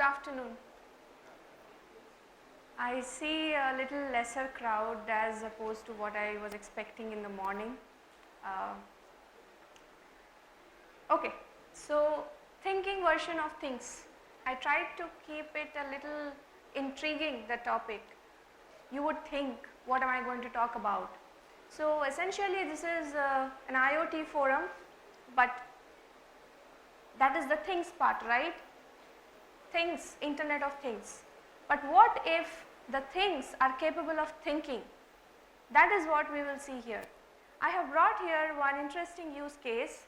afternoon. I see a little lesser crowd as opposed to what I was expecting in the morning. Okay, so thinking version of things. I tried to keep it a little intriguing, the topic. You would think, what am I going to talk about? So essentially this is an IoT forum, but that is the things part, right? Things, Internet of Things. But what if the things are capable of thinking? That is what we will see here. I have brought here one interesting use case,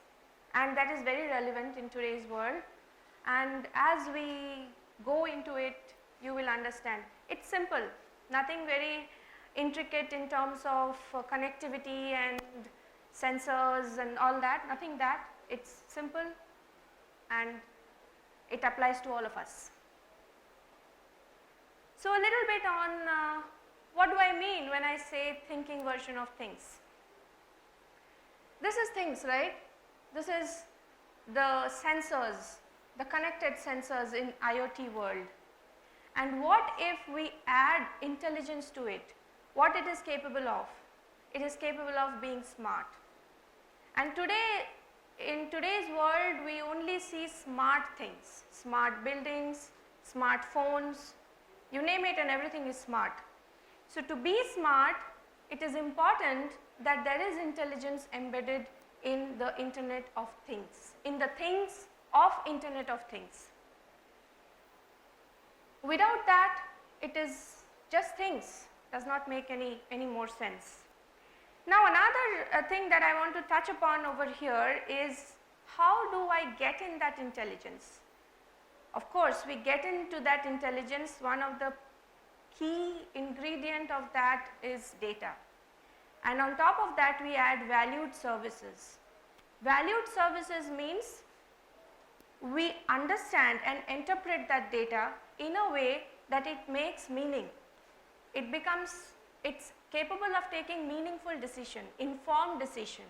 and that is very relevant in today's world, and as we go into it you will understand. It's simple, nothing very intricate in terms of connectivity and sensors and all that, nothing that. It's simple and it applies to all of us. So a little bit on what do I mean when I say thinking version of things. This is things, right? This is the sensors, the connected sensors in IoT world. And what if we add intelligence to it? What it is capable of? It is capable of being smart. And today, in today's world, we only see smart things, smart buildings, smartphones, you name it and everything is smart. So to be smart, it is important that there is intelligence embedded in the Internet of Things, in the things of Internet of Things. Without that, it is just things, does not make any more sense. Now another thing that I want to touch upon over here is how do I get in that intelligence? Of course, we get into that intelligence, one of the key ingredient of that is data. And on top of that we add valued services. Valued services means we understand and interpret that data in a way that it makes meaning. It's capable of taking meaningful decision, informed decision.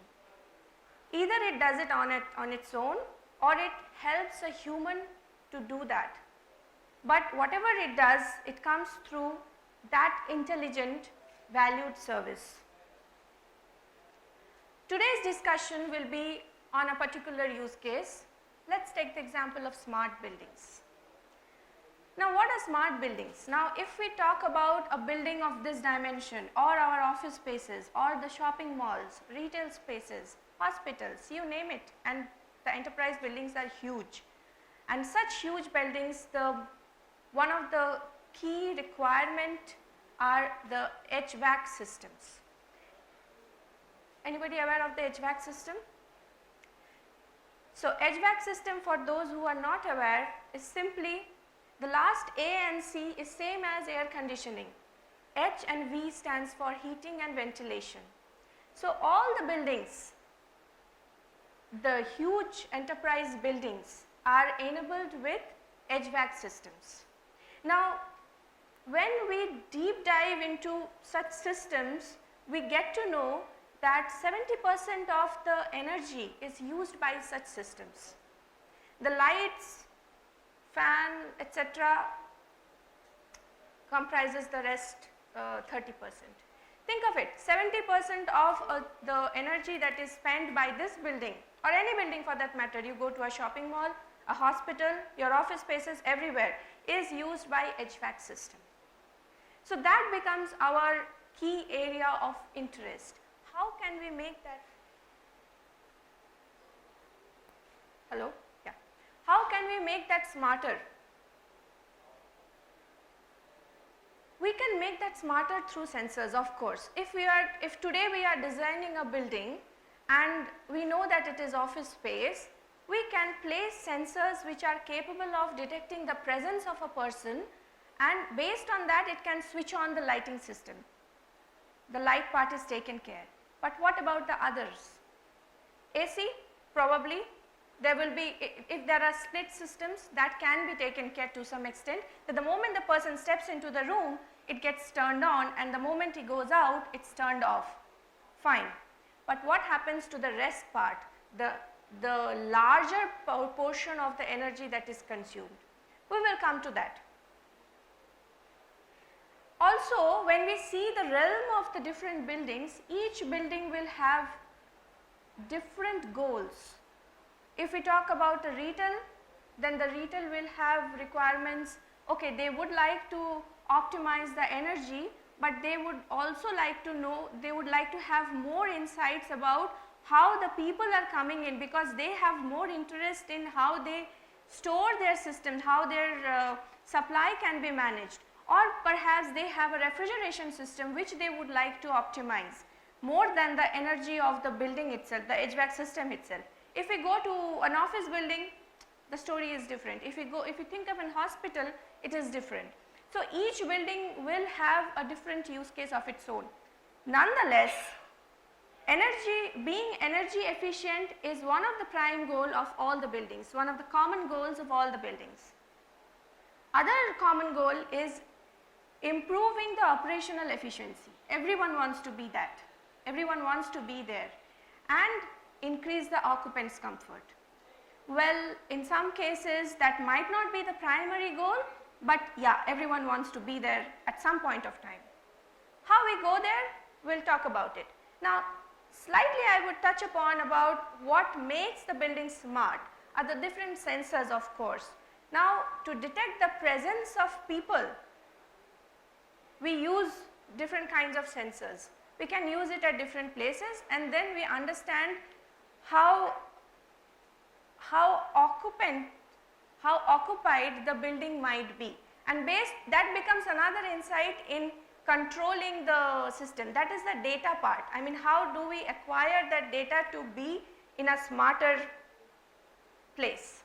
Either it does it on its own or it helps a human to do that. But whatever it does, it comes through that intelligent valued service. Today's discussion will be on a particular use case. Let's take the example of smart buildings. Now what are smart buildings? Now if we talk about a building of this dimension or our office spaces or the shopping malls, retail spaces, hospitals, you name it, and the enterprise buildings are huge. And such huge buildings, one of the key requirement are the HVAC systems. Anybody aware of the HVAC system? So HVAC system, for those who are not aware, is simply the last A and C is same as air conditioning. H and V stands for heating and ventilation. So all the buildings, the huge enterprise buildings are enabled with HVAC systems. Now when we deep dive into such systems, we get to know that 70% of the energy is used by such systems. The lights, fan, etc. comprises the rest 30%. Think of it, 70% of the energy that is spent by this building or any building for that matter, you go to a shopping mall, a hospital, your office spaces, everywhere, is used by HVAC system. So that becomes our key area of interest. How can we make that? Hello? Yeah. How can we make that smarter? We can make that smarter through sensors, of course. If today we are designing a building and we know that it is office space, we can place sensors which are capable of detecting the presence of a person, and based on that it can switch on the lighting system. The light part is taken care. But what about the others? AC, probably. There will be, if there are split systems, that can be taken care to some extent, that the moment the person steps into the room, it gets turned on, and the moment he goes out, it's turned off. Fine. But what happens to the rest part, the larger portion of the energy that is consumed? We will come to that. Also, when we see the realm of the different buildings, each building will have different goals. If we talk about the retail, then the retail will have requirements. Okay, they would like to optimize the energy, but they would also like to know, they would like to have more insights about how the people are coming in, because they have more interest in how they store their systems, how their supply can be managed. Or perhaps they have a refrigeration system which they would like to optimize more than the energy of the building itself, the HVAC system itself. If we go to an office building, the story is different. If you think of an hospital, it is different. So each building will have a different use case of its own. Nonetheless, being energy efficient is one of the prime goal of all the buildings, one of the common goals of all the buildings. Other common goal is improving the operational efficiency. Everyone wants to be that. Everyone wants to be there, and increase the occupant's comfort. Well, in some cases that might not be the primary goal, but yeah, everyone wants to be there at some point of time. How we go there, we'll talk about it. Now, slightly I would touch upon about what makes the building smart are the different sensors, of course. Now, to detect the presence of people, we use different kinds of sensors. We can use it at different places, and then we understand how occupied the building might be, and that becomes another insight in controlling the system. That is the data part. I mean, how do we acquire that data to be in a smarter place?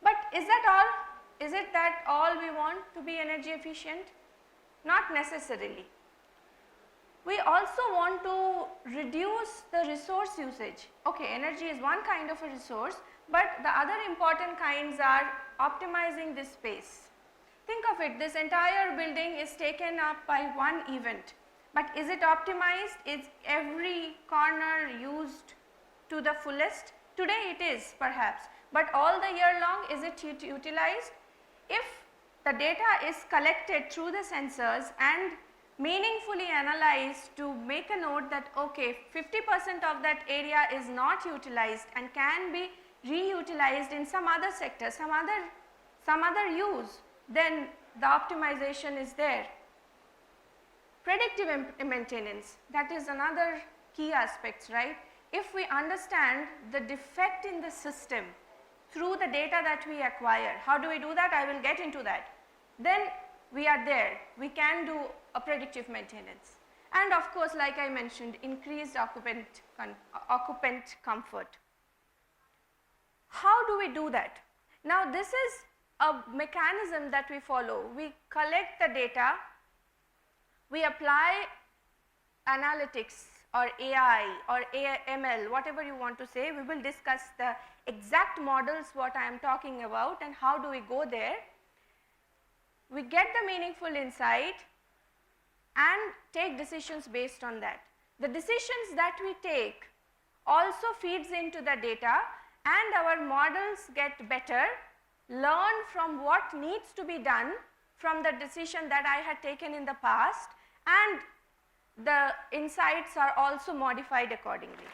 But is that all? Is it that all we want to be energy efficient? Not necessarily. We also want to reduce the resource usage. Okay, energy is one kind of a resource, but the other important kinds are optimizing this space. Think of it, this entire building is taken up by one event, but is it optimized? Is every corner used to the fullest? Today it is perhaps, but all the year long, is it utilized? If the data is collected through the sensors and meaningfully analyzed to make a note that okay, 50% of that area is not utilized and can be reutilized in some other sector, some other use, then the optimization is there. Predictive maintenance, that is another key aspect, right? If we understand the defect in the system through the data that we acquire, how do we do that? I will get into that. Then we are there, we can do a predictive maintenance. And of course, like I mentioned, increased occupant comfort. How do we do that? Now this is a mechanism that we follow. We collect the data, we apply analytics or AI or ML, whatever you want to say. We will discuss the exact models what I am talking about and how do we go there. We get the meaningful insight and take decisions based on that. The decisions that we take also feeds into the data, and our models get better, learn from what needs to be done from the decision that I had taken in the past, and the insights are also modified accordingly.